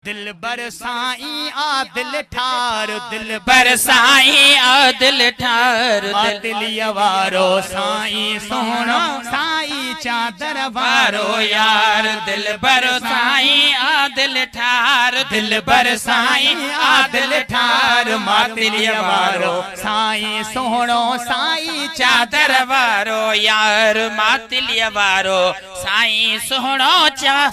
दिल बर साईं आ दिल ठार दिल बर साईं आ दिल ठार दिलिया वारो साईं सोहणो साईं चादर वारो वारो यार दिल बर साईं आ दिल ठार दिल बर साईं आ दिल ठार दिलिया वारो साईं सोहणो साईं चादर वारो यार मातिलिया वारो साईं सोहणो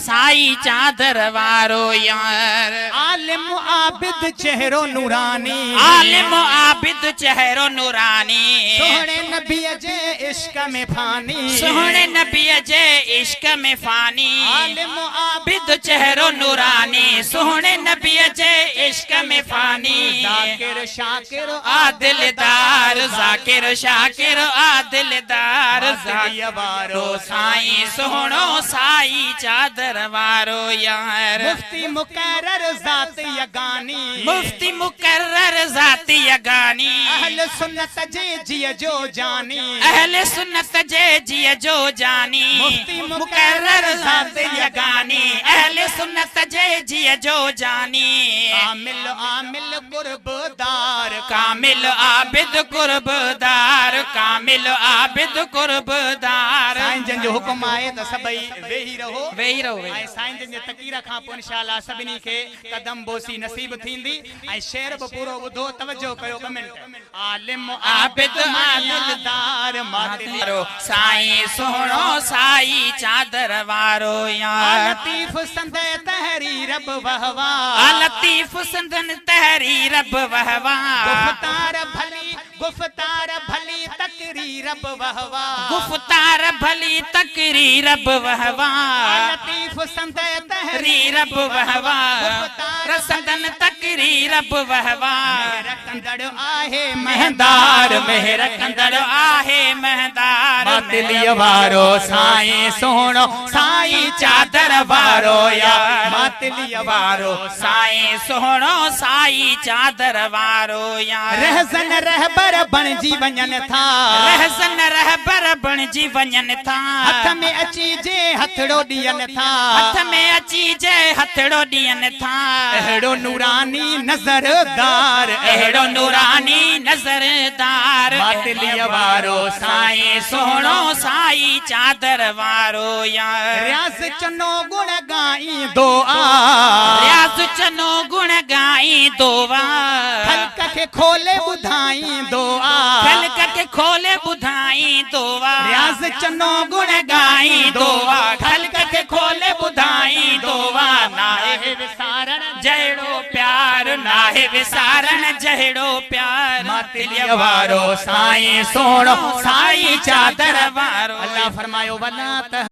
साईं चादर वारो यार आलिम आबिद चेहरो नूरानी आलिम आबिद चेहरो नूरानी सोहणे नबी जे इश्क में फानी सोहणे नबी जे इश्क में फानी आलिम आबिद चेहरो नूरानी सोहणे नबी जे इश्क में फानी जाकिर शाकिर आ दिलदार जाकिर शाकिर आ दिलदार दिलिया वारो साईं सोहणो साईं चादर वारो यार मुफ्ती मुकर्रर ज़ात यगानी मुफ्ती मुकर्रर ज़ाती यगानी अहल सुन्नत जे जिय जो जानी अहल सुन्नत जे जिय जो जानी मुफ्ती मुकर्रर ज़ात यगानी अहल सुन्नत जे जिय जो जानी कामिल आमिल कुर्बदार कामिल आबिद कुर्बदार कामिल आबिद कुर्बदार साईं जन जो हुक्म आए त सभई वेही रहो वेही रहो ऐं साईं जन जे तकीर खां पोइ इंशाअल्लाह सभिनी खे कदम बोसी नसीब थींदी ऐं शेर बि पूरो ॿुधो तवजो कयो कमेंट आलिम आबिद दिलदार वारो साईं सोहणो साईं चादर वारो यार लतीफ संदे तहरीर वहवा लतीफ संदन तहरीर वहवा गुफ्तार भली तकरीर वहवा गुफ्तार भली तकरीर वहवा लतीफ संदे तहरीर वहवा रसदन तकरीर वहवा कंदड़ आहे महदार मेहर कंदड़ आहे महदार दिलिया वारो साईं सोहणो साईं चादर वारो यार दिलिया वारो साईं सोहणो साईं चादर वारो यार रहसन रहबर बणजी वञनि था रहसन रहबर बणजी वञनि था हथ में अची जे हथड़ो ॾियनि था हथ में अची जे हथड़ो ॾियनि था अहिड़ो नूरानी नज़रदार अहिड़ो नूरानी नज़रदार दिलिया वारो साईं सोहणो साईं चादर वारो यार रियाज़ चनो गुण गाई दुआ रियाज़ चनो गुण गाई दुआ खल्क खे खोले ॿुधाई दुआ खल्क खे खोले ॿुधाई दुआ रियाज़ चनो गुण गाई दुआ खल्क खे खोले ॿुधाई दुआ नाहे विसारण जहिड़ो प्यार नाहे विसारण जहिड़ो प्यार दिलिया वारो साईं सोहणो साईं चादर वारो अल्लाह फरमायो वला